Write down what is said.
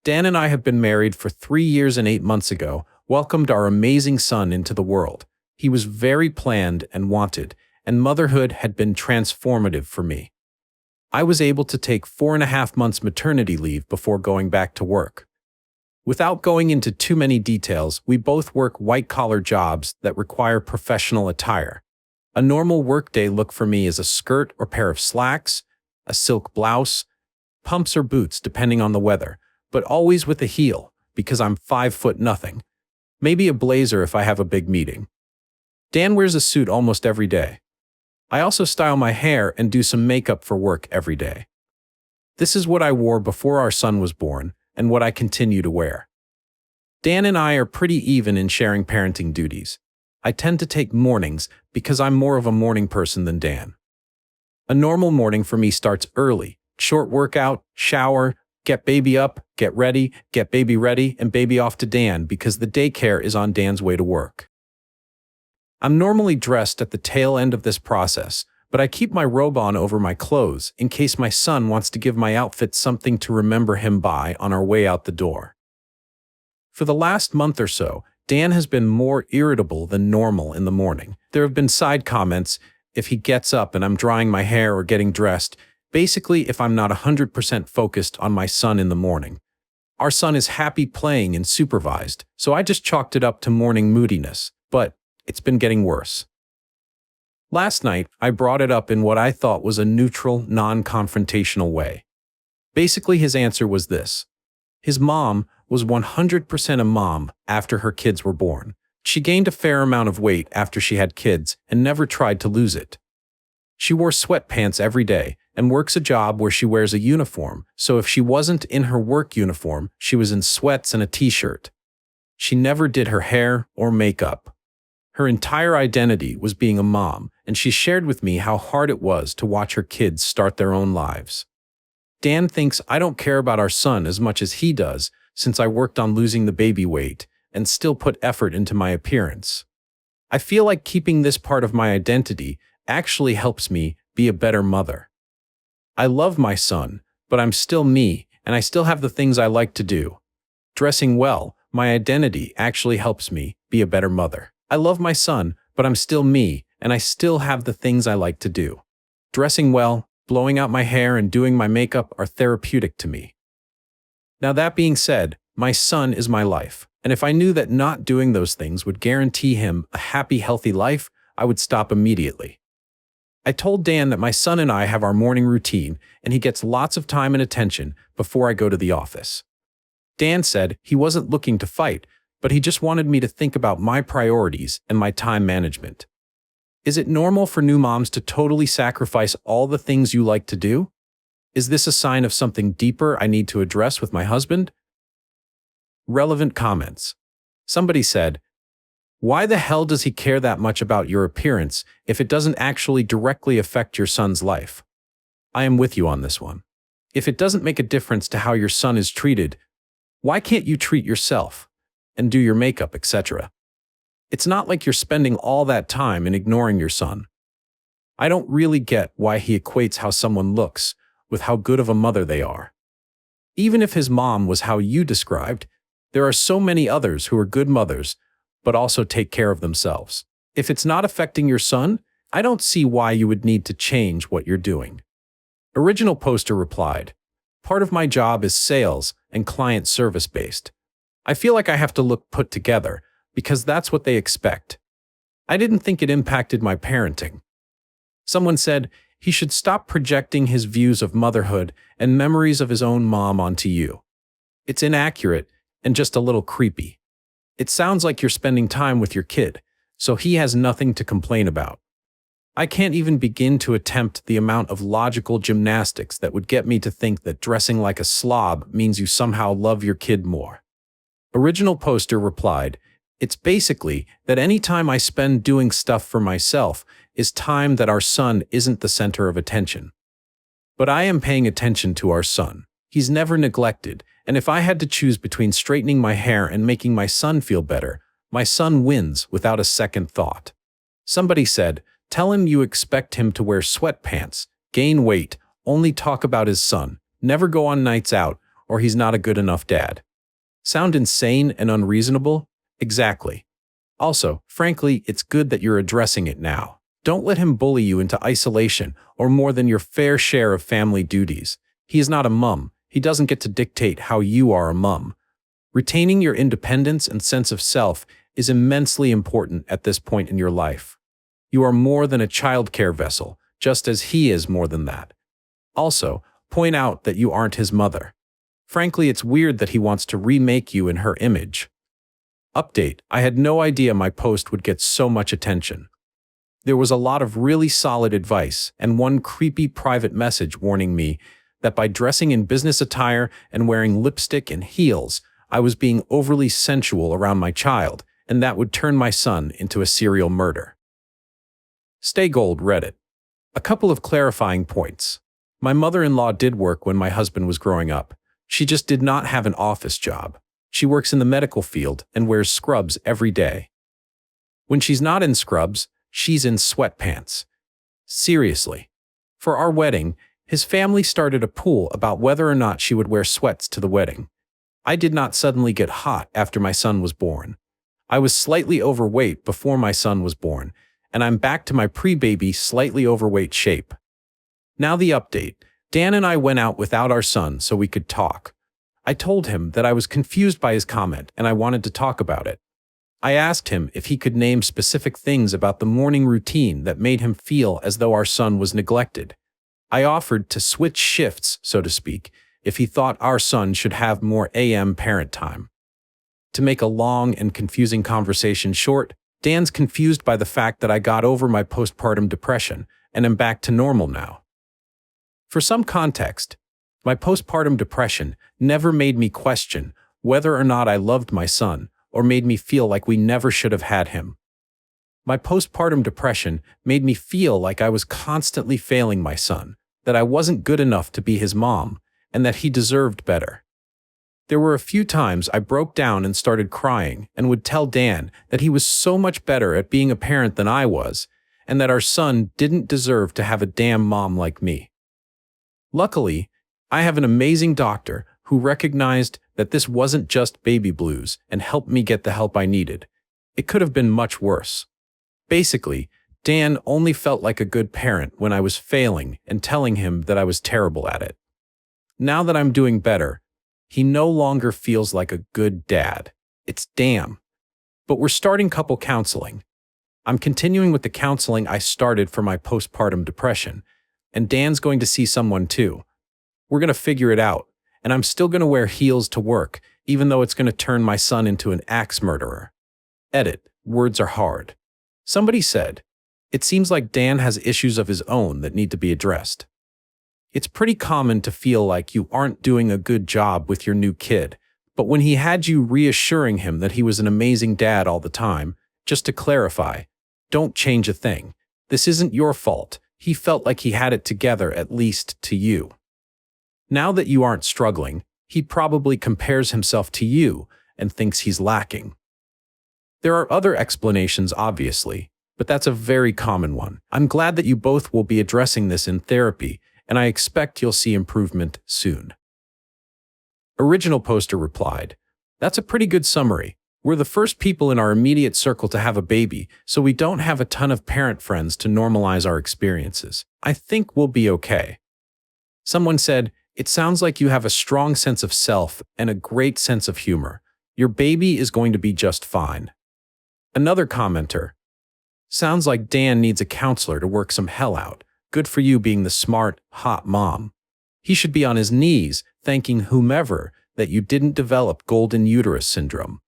Dan and I have been married for 3 years and 8 months ago, welcomed our amazing son into the world. He was very planned and wanted, and motherhood had been transformative for me. I was able to take 4.5 months maternity leave before going back to work. Without going into too many details, we both work white-collar jobs that require professional attire. A normal workday look for me is a skirt or pair of slacks, a silk blouse, pumps or boots depending on the weather, but always with a heel because I'm 5'0". Maybe a blazer if I have a big meeting. Dan wears a suit almost every day. I also style my hair and do some makeup for work every day. This is what I wore before our son was born and what I continue to wear. Dan and I are pretty even in sharing parenting duties. I tend to take mornings because I'm more of a morning person than Dan. A normal morning for me starts early, short workout, shower, get baby up, get baby ready, and baby off to Dan because the daycare is on Dan's way to work. I'm normally dressed at the tail end of this process, but I keep my robe on over my clothes in case my son wants to give my outfit something to remember him by on our way out the door. For the last month or so, Dan has been more irritable than normal in the morning. There have been side comments if he gets up and I'm drying my hair or getting dressed, basically if I'm not 100% focused on my son in the morning. Our son is happy playing and supervised, so I just chalked it up to morning moodiness, but it's been getting worse. Last night, I brought it up in what I thought was a neutral, non-confrontational way. Basically, his answer was this. His mom was 100% a mom after her kids were born. She gained a fair amount of weight after she had kids and never tried to lose it. She wore sweatpants every day and works a job where she wears a uniform, so if she wasn't in her work uniform, she was in sweats and a t-shirt. She never did her hair or makeup. Her entire identity was being a mom, and she shared with me how hard it was to watch her kids start their own lives. Dan thinks I don't care about our son as much as he does, since I worked on losing the baby weight and still put effort into my appearance. I feel like keeping this part of my identity actually helps me be a better mother. I love my son, but I'm still me, and I still have the things I like to do. Dressing well, my identity actually helps me be a better mother. I love my son, but I'm still me, and I still have the things I like to do. Dressing well, blowing out my hair, and doing my makeup are therapeutic to me. Now that being said, my son is my life, and if I knew that not doing those things would guarantee him a happy, healthy life, I would stop immediately. I told Dan that my son and I have our morning routine, and he gets lots of time and attention before I go to the office. Dan said he wasn't looking to fight, but he just wanted me to think about my priorities and my time management. Is it normal for new moms to totally sacrifice all the things you like to do? Is this a sign of something deeper I need to address with my husband? Relevant comments. Somebody said, "Why the hell does he care that much about your appearance if it doesn't actually directly affect your son's life?" I am with you on this one. If it doesn't make a difference to how your son is treated, why can't you treat yourself and do your makeup, etc.? It's not like you're spending all that time in ignoring your son. I don't really get why he equates how someone looks with how good of a mother they are. Even if his mom was how you described, there are so many others who are good mothers, but also take care of themselves. If it's not affecting your son, I don't see why you would need to change what you're doing. Original poster replied, "Part of my job is sales and client service based. I feel like I have to look put together because that's what they expect. I didn't think it impacted my parenting." Someone said he should stop projecting his views of motherhood and memories of his own mom onto you. It's inaccurate and just a little creepy. It sounds like you're spending time with your kid, so he has nothing to complain about. I can't even begin to attempt the amount of logical gymnastics that would get me to think that dressing like a slob means you somehow love your kid more. Original poster replied, "It's basically that any time I spend doing stuff for myself is time that our son isn't the center of attention. But I am paying attention to our son. He's never neglected, and if I had to choose between straightening my hair and making my son feel better, my son wins without a second thought." Somebody said, "Tell him you expect him to wear sweatpants, gain weight, only talk about his son, never go on nights out, or he's not a good enough dad. Sound insane and unreasonable? Exactly. Also, frankly, it's good that you're addressing it now. Don't let him bully you into isolation or more than your fair share of family duties. He is not a mum. He doesn't get to dictate how you are a mum. Retaining your independence and sense of self is immensely important at this point in your life. You are more than a childcare vessel, just as he is more than that. Also, point out that you aren't his mother. Frankly, it's weird that he wants to remake you in her image. Update: I had no idea my post would get so much attention. There was a lot of really solid advice and one creepy private message warning me that by dressing in business attire and wearing lipstick and heels, I was being overly sensual around my child, and that would turn my son into a serial murderer. Stay gold, Reddit. A couple of clarifying points. My mother-in-law did work when my husband was growing up. She just did not have an office job. She works in the medical field and wears scrubs every day. When she's not in scrubs, she's in sweatpants. Seriously. For our wedding, his family started a pool about whether or not she would wear sweats to the wedding. I did not suddenly get hot after my son was born. I was slightly overweight before my son was born, and I'm back to my pre-baby slightly overweight shape. Now the update. Dan and I went out without our son so we could talk. I told him that I was confused by his comment and I wanted to talk about it. I asked him if he could name specific things about the morning routine that made him feel as though our son was neglected. I offered to switch shifts, so to speak, if he thought our son should have more AM parent time. To make a long and confusing conversation short, Dan's confused by the fact that I got over my postpartum depression and am back to normal now. For some context, my postpartum depression never made me question whether or not I loved my son or made me feel like we never should have had him. My postpartum depression made me feel like I was constantly failing my son, that I wasn't good enough to be his mom, and that he deserved better. There were a few times I broke down and started crying and would tell Dan that he was so much better at being a parent than I was, and that our son didn't deserve to have a damn mom like me. Luckily, I have an amazing doctor who recognized that this wasn't just baby blues and helped me get the help I needed. It could have been much worse. Basically, Dan only felt like a good parent when I was failing and telling him that I was terrible at it. Now that I'm doing better, he no longer feels like a good dad. It's damn. But we're starting couple counseling. I'm continuing with the counseling I started for my postpartum depression, and Dan's going to see someone too. We're going to figure it out, and I'm still going to wear heels to work, even though it's going to turn my son into an axe murderer. Edit. Words are hard. Somebody said, it seems like Dan has issues of his own that need to be addressed. It's pretty common to feel like you aren't doing a good job with your new kid, but when he had you reassuring him that he was an amazing dad all the time, just to clarify, don't change a thing. This isn't your fault. He felt like he had it together, at least to you. Now that you aren't struggling, he probably compares himself to you and thinks he's lacking. There are other explanations, obviously, but that's a very common one. I'm glad that you both will be addressing this in therapy, and I expect you'll see improvement soon. Original poster replied, that's a pretty good summary. We're the first people in our immediate circle to have a baby, so we don't have a ton of parent friends to normalize our experiences. I think we'll be okay. Someone said, it sounds like you have a strong sense of self and a great sense of humor. Your baby is going to be just fine. Another commenter, sounds like Dan needs a counselor to work some hell out. Good for you being the smart, hot mom. He should be on his knees, thanking whomever that you didn't develop golden uterus syndrome.